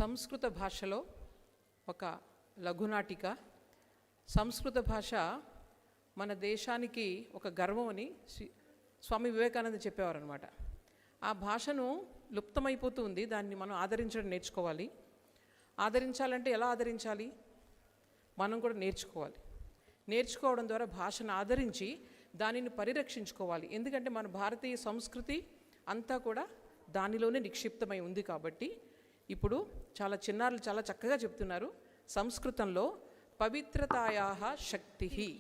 సంస్కృత భాషలో ఒక లఘునాటిక. సంస్కృత భాష మన దేశానికి ఒక గర్వం అని స్వామి వివేకానంద చెప్పేవారు అనమాట. ఆ భాషను లుప్తమైపోతూ ఉంది, దాన్ని మనం ఆదరించడం నేర్చుకోవాలి. ఆదరించాలంటే ఎలా ఆదరించాలి? మనం కూడా నేర్చుకోవాలి. నేర్చుకోవడం ద్వారా భాషను ఆదరించి దానిని పరిరక్షించుకోవాలి. ఎందుకంటే మన భారతీయ సంస్కృతి అంతా కూడా దానిలోనే నిక్షిప్తమై ఉంది. కాబట్టి ఇప్పుడు చాలా చిన్నారులు చాలా చక్కగా చెప్తున్నారు. సంస్కృతంలో పవిత్రతాయాః శక్తిః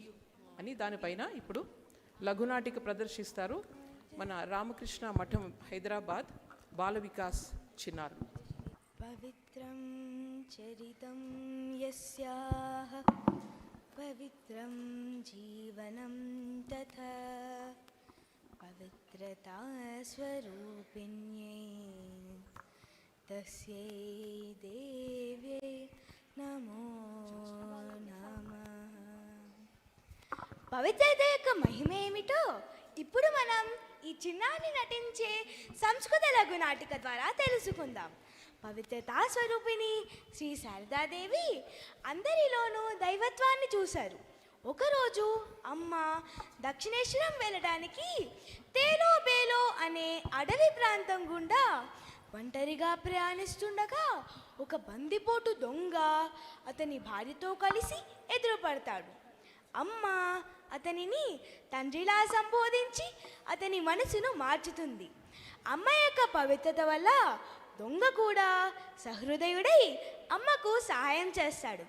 అని దానిపైన ఇప్పుడు లఘునాటిక ప్రదర్శిస్తారు మన రామకృష్ణ మఠం హైదరాబాద్ బాల వికాస్ చిన్నారులు. పవిత్రం చరితం యస్యాః పవిత్రం జీవనం తథా పవిత్రతా స్వరూపిణ్యై తస్యై దేవ్యై నమో నమః. పవిత్రత యొక్క మహిమేమిటో ఇప్పుడు మనం ఈ చిన్నాన్ని నటించే సంస్కృత లఘు నాటిక ద్వారా తెలుసుకుందాం. పవిత్రతా స్వరూపిణి శ్రీ శారదాదేవి అందరిలోనూ దైవత్వాన్ని చూశారు. ఒకరోజు అమ్మ దక్షిణేశ్వరం వెళ్ళడానికి తేలో బేలో అనే అడవి ప్రాంతం గుండా ఒంటరిగా ప్రయాణిస్తుండగా ఒక బందిపోటు దొంగ అతని భార్యతో కలిసి ఎదురుపడతాడు. అమ్మ అతనిని తండ్రిలా సంబోధించి అతని మనసును మార్చుతుంది. అమ్మ యొక్క పవిత్రత వల్ల దొంగ కూడా సహృదయుడై అమ్మకు సహాయం చేస్తాడు.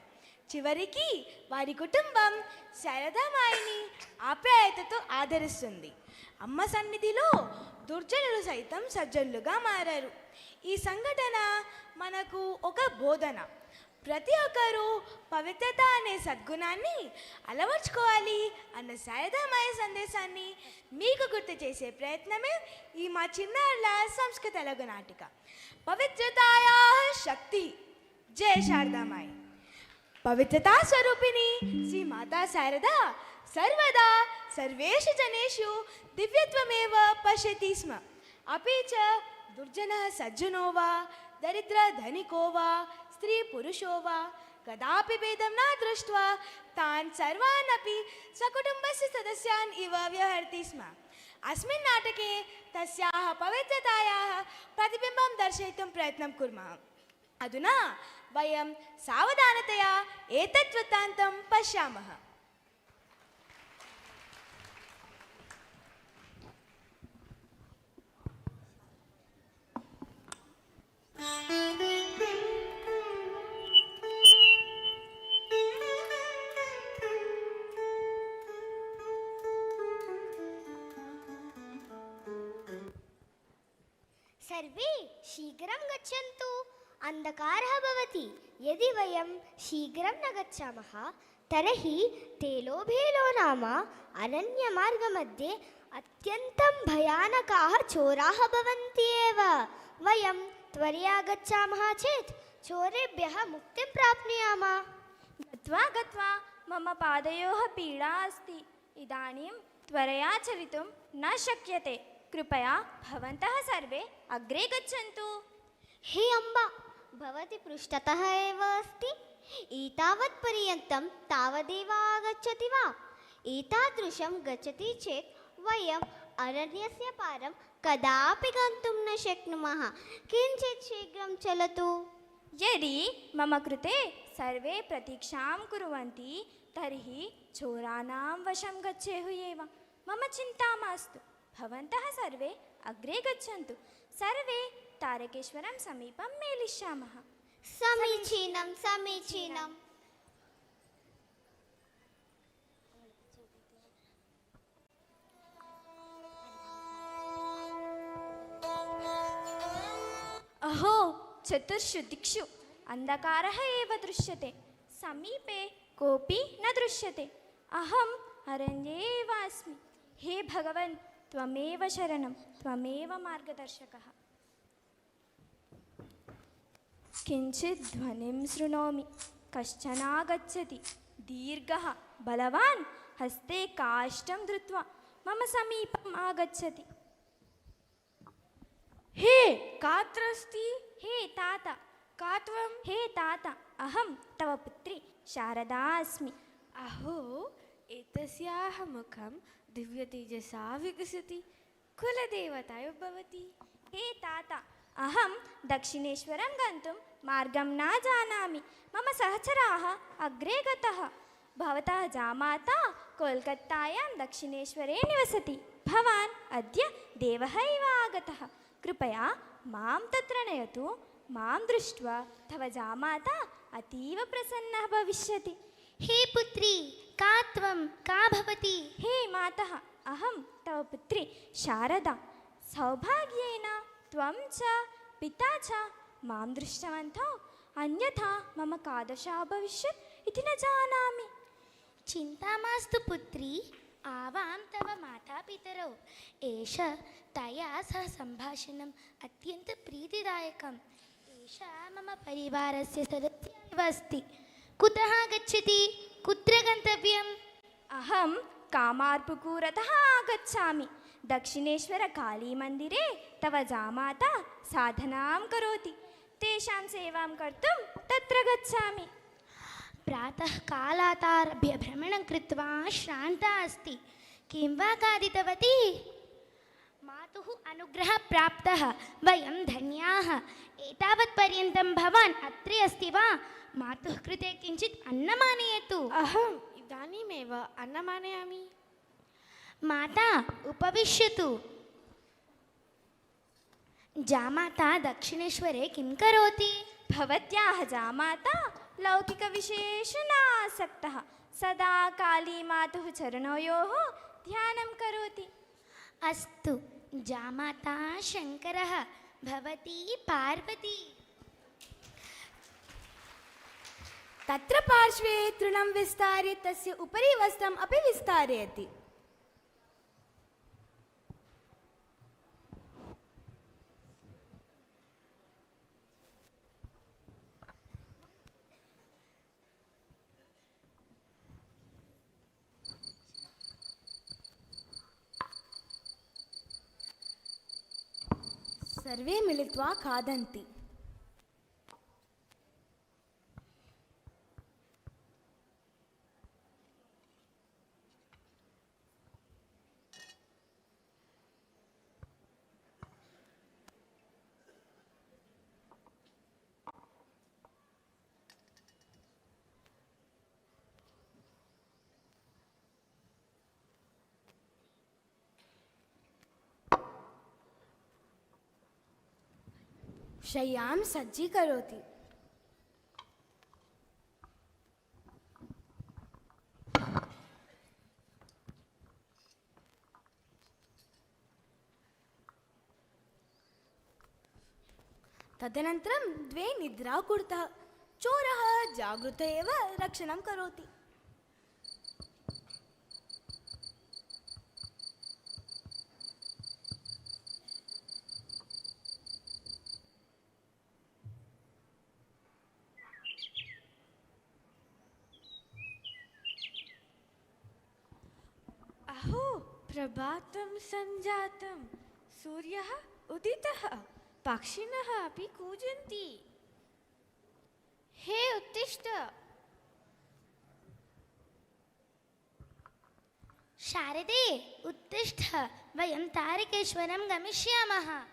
చివరికి వారి కుటుంబం శారదామాయిని ఆప్యాయతతో ఆదరిస్తుంది. అమ్మ సన్నిధిలో దుర్జనులు సైతం సజ్జనులుగా మారారు. ఈ సంఘటన మనకు ఒక బోధన. ప్రతి ఒక్కరూ పవిత్రత అనే సద్గుణాన్ని అలవర్చుకోవాలి అన్న శారదామాయ సందేశాన్ని మీకు గుర్తు చేసే ప్రయత్నమే ఈ మా చిన్నారుల సంస్కృత లఘు నాటిక పవిత్రతాయా శక్తి. జయ శారదామాయి. పవిత్రతా స్వరూపిణి శ్రీ మాతా శారదా సర్వదా సర్వేషు జనేషు దివ్యత్వమేవ పశ్యతి స్మ. అపి చ దుర్జనః సజ్జనో వా దరిద్ర ధనికో వా స్త్రీ పురుషో వా కదాపి భేదం న దృష్ట్వా తాన్ సర్వాన్ అపి సకుటుంబస్య సదస్యాన్ ఇవ వ్యవహరతి స్మ. అస్మిన్ నాటకే తస్యాః పవిత్రతాయాः ప్రతిబింబం దర్శయితుం ప్రయత్నం కుర్మः. అధునా వయం సావధానతయా ఏతత్ వృత్తాంతం పశ్యామः. सर्वे शीघ्रं गच्छन्तु, अन्धकारः भवति. यदि वयं शीघ्रं न गच्छामः तर्हि तेलोभेलो नाम अरण्यमार्गमध्ये अत्यन्तं भयानकाः चोराः भवन्ति एव. वयं त्वरया गच्छामः चेत् चोरेभ्यः मुक्तिं प्राप्नुयामः. गत्वा गत्वा मम पादयोः पीडा अस्ति. इदानीं त्वरया चलितुं न शक्यते. कृपया भवन्तः सर्वे अग्रे गच्छन्तु. हे अम्बा, भवती पृष्ठतः एव अस्ति. एतावत् पर्यन्तं तावदेव आगच्छति वा? एतादृशं गच्छति चेत् वयम् अरण्यस्य पारं कदापि गन्तुं न शक्नुमः. किञ्चित् शीघ्रं चलतु. यदि मम कृते सर्वे प्रतीक्षां कुर्वन्ति तर्हि चोराणां वशं गच्छेयुः एव. मम चिन्ता मास्तु. भवन्तः सर्वे अग्रे गच्छन्तु. सर्वे तारकेश्वरं समीपं मेलिष्यामः. समीचीनं समीचीनं. अहो, चतुर्षु दिक्षु अन्धकारः एव दृश्यते. समीपे कोऽपि न दृश्यते. अहम् अरण्ये एव अस्मि. हे भगवन्, त्वमेव शरणं, त्वमेव मार्गदर्शकः. किञ्चित् ध्वनिं शृणोमि. कश्चन आगच्छति. दीर्घः बलवान् हस्ते काष्ठं धृत्वा मम समीपम् आगच्छति. हे कात्र अस्ति? हे तात, का त्वं? हे तात, अहं तव पुत्री शारदा अस्मि। अहो, एतस्याः मुखं दिव्यतेजसा विकसति, कुलदेवता इव भवति। हे तात, अहं दक्षिणेश्वरं गन्तुं मार्गं न जानामि। मम सहचराः अग्रे गतः। भवतः जामाता कोल्कत्तायां दक्षिणेश्वरे निवसति। भवान् अद्य देवः इव आगतः। कृपया मां तत्र नयतु। मां दृष्ट्वा तव जामाता अतीव प्रसन्नः भविष्यति। हे पुत्री, का त्वं, का भवति? हे मातः, अहं तव पुत्री शारदा। सौभाग्येन त्वं च पिता च मां दृष्टवन्तौ, अन्यथा मम का दशा भविष्यत् इति न जानामि। चिन्ता मास्तु पुत्री, आवां तव मातापितरौ। एष तया सह सम्भाषणम् अत्यन्तप्रीतिदायकम्। एषा मम परिवारस्य सदस्या इव अस्ति। कुतः गच्छति, कुत्र गन्तव्यम्? अहं कामार्पुकूरतः आगच्छामि। दक्षिणेश्वरकालीमन्दिरे तव जामाता साधनां करोति। तेषां सेवां कर्तुं तत्र गच्छामि। प्रातः कालादारभ्य भ्रमणं कृत्वा श्रान्ता अस्ति। किं वा खादितवती? मातुः अनुग्रहः प्राप्तः, वयं धन्याः। एतावत् पर्यन्तं भवान् अत्रे अस्ति वा? मातुः कृते किञ्चित् अन्नमानयतु। अहम् इदानीमेव अन्नमानयामि। माता, उपविश्यतु। जामाता दक्षिणेश्वरे किं करोति? भवत्याः जामाता लौकिकविषयेषु न आसक्तः। सदा कालीमातुः चरणयोः ध्यानं करोति। अस्तु, जामाता शङ्करः, भवती पार्वती। तत्र पार्श्वे तृणं विस्तार्य तस्य उपरि वस्त्रम् अपि विस्तारयति। सर्वे मिलित्वा खादन्ति। शय्यां सज्जीकरोति। तदनन्तरं द्वे निद्रा कुरुतः। चोरः जागृत एव रक्षणं करोति। अहो, प्रभातं सञ्जातं, सूर्यः उदितः, पक्षिणः अपि कूजन्ति। हे उत्तिष्ठ। शारदे, उत्तिष्ठ, वयं तारकेश्वरं गमिष्यामः।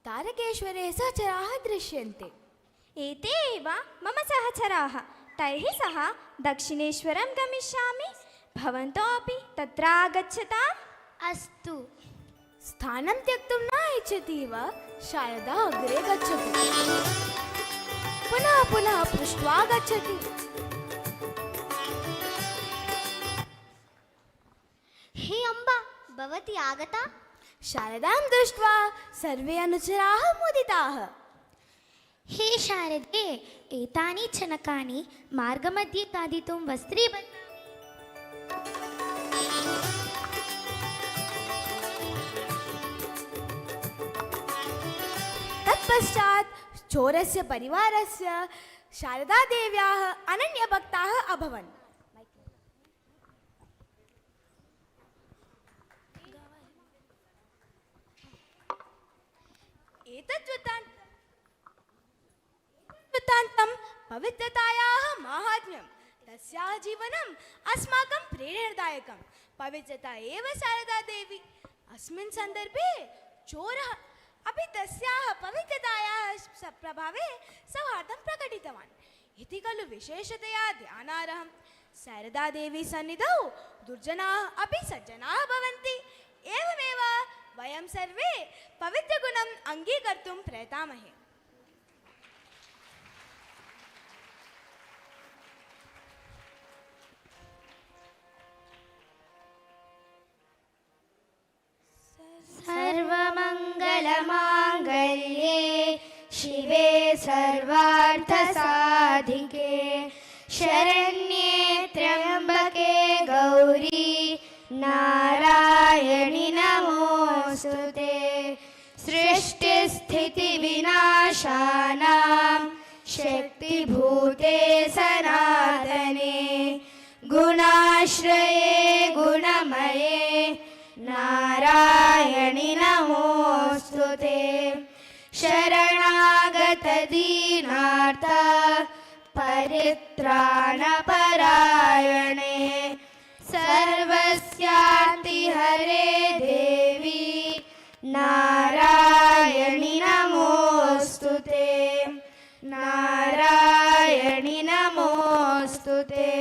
तारकेश्वरे सहचराः दृश्यन्ते। एते एव मम सहचराः। तैः सह दक्षिणेश्वरं गमिष्यामि। भवन्तः अपि तत्र आगच्छताम्। अस्तु। स्थानं त्यक्तुं न इच्छति वा? शारदा अग्रे गच्छति। पुनः पुनः पृष्ट्वा गच्छति। हे अम्बा, भवती आगता? शारदां दृष्ट्वा सर्वे अनुचराः मुदिताः। हे शारदे, एतानि चणकानि मार्गमध्ये खादितुं वस्त्रीबद्धानि। तत्पश्चात् चोरस्य परिवारस्य शारदादेव्याः अनन्यभक्ताः अभवन्। एतत् वृत्तान्तं पवित्रतायाः माहात्म्यं, तस्याः जीवनम् अस्माकं प्रेरणादायकं। पवित्रता एव शारदा देवी। अस्मिन् सन्दर्भे चोरः अपि तस्याः पवित्रतायाः प्रभावे सौहार्दं प्रकटितवान् इति खलु विशेषतया ध्यानार्हम्। शारदा देवी सन्निधौ दुर्जनाः अपि सज्जनाः भवन्ति। एवमेव वयं सर्वे पवित्रगुणम् अङ्गीकर्तुं प्रयतामहे। सर्वमङ्गलमाङ्गल्ये शिवे सर्वार्थसाधिके शरण्ये त्र्यम्बके गौरी नारायणि नमोऽस्तुते। सृष्टिस्थितिविनाशानां शक्तिभूते सनातने गुणाश्रये गुणमये नारायणि नमोऽस्तुते। शरणागतदीनार्थ परित्राणपरायणे सर्वस्यार्तिहरे देवी नारायणि नमोऽस्तुते। नारायणि नमोऽस्तुते।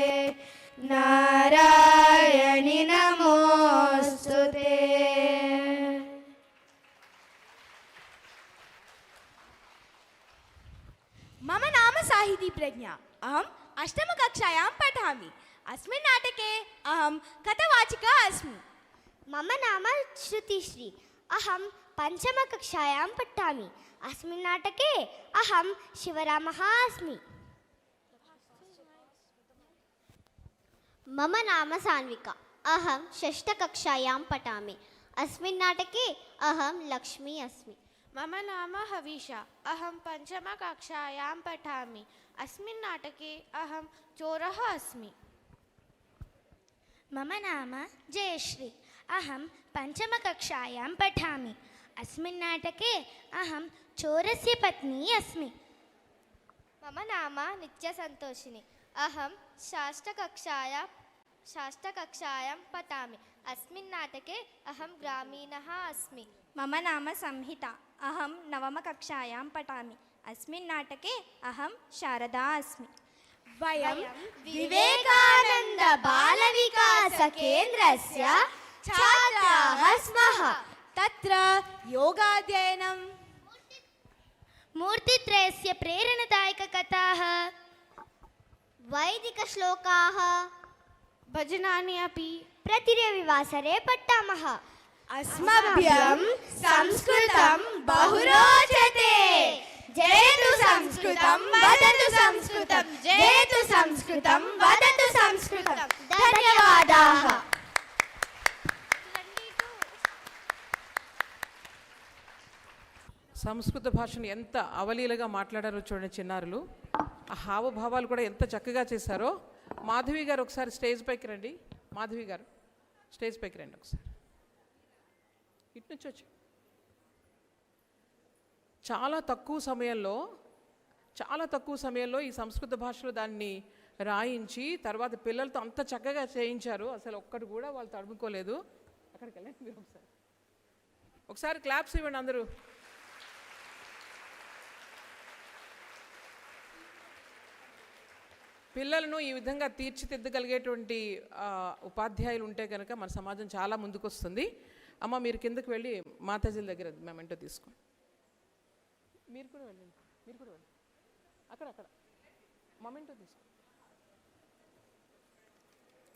नारायणि नमोऽस्तुते। मम नाम साहिती प्रज्ञा। अहम् अष्टमकक्षायां पठामि। अस्मिन् नाटके अहं कथावाचिका अस्मि। मम नाम श्रुतिश्री। अहं पञ्चमकक्षायां पठामि। अस्मिन् नाटके अहं शिवरामः अस्मि। मम नाम सान्विका। अहं षष्ठकक्षायां पठामि। अस्मिन् नाटके अहं लक्ष्मी अस्मि। मम नाम हवीशा। अहं पञ्चमकक्षायां पठामि। अस्मिन् नाटके अहं चोरः अस्मि। मम नाम जयश्री। अहं पञ्चमकक्षायां पठामि। अस्मिन् नाटके अहं चोरस्य पत्नी अस्मि। मम नाम नित्यसन्तोषिनी। अहं षष्ठकक्षायां पठामि। अस्मिन् नाटके अहं ग्रामीणः अस्मि। मम नाम संहिता। अहं नवमकक्षायां पठामि। अस्मिन् नाटके अहं शारदा अस्मि। वयं विवेकानन्द बालविकासकेन्द्रस्य छात्राः स्मः। तत्र योगाध्ययनं, मूर्तित्रयस्य प्रेरणादायककथाः, वैदिकश्लोकाः, भजनानि अपि प्रतिरविवासरे पठामः। अस्मभ्यं संस्कृतं बहु रोचते। जयतु संस्कृतं, वदतु संस्कृतं, जयतु संस्कृतं, वदतु संस्कृतं। धन्यवादाः। సంస్కృత భాషను ఎంత అవలీలగా మాట్లాడారో చూడండి చిన్నారులు. ఆ హావభావాలు కూడా ఎంత చక్కగా చేశారో. మాధవి గారు ఒకసారి స్టేజ్ పైకి రండి. మాధవి గారు స్టేజ్ పైకి రండి ఒకసారి. ఇటు నుంచి వచ్చి చాలా తక్కువ సమయంలో ఈ సంస్కృత భాషలో దాన్ని రాయించి తర్వాత పిల్లలతో అంత చక్కగా చేయించారు. అసలు ఒక్కటి కూడా వాళ్ళు తడుముకోలేదు. అక్కడికి వెళ్ళండి మీరు ఒకసారి క్లాప్స్ ఇవ్వండి అందరూ. పిల్లలను ఈ విధంగా తీర్చిదిద్దగలిగేటువంటి ఉపాధ్యాయులు ఉంటే కనుక మన సమాజం చాలా ముందుకొస్తుంది. అమ్మ మీరు కిందకు వెళ్ళి మాతాజీల దగ్గర మెమెంటో తీసుకోండి. మీరు కూడా వెళ్ళండి. అక్కడ మొమెంటో తీసుకోండి.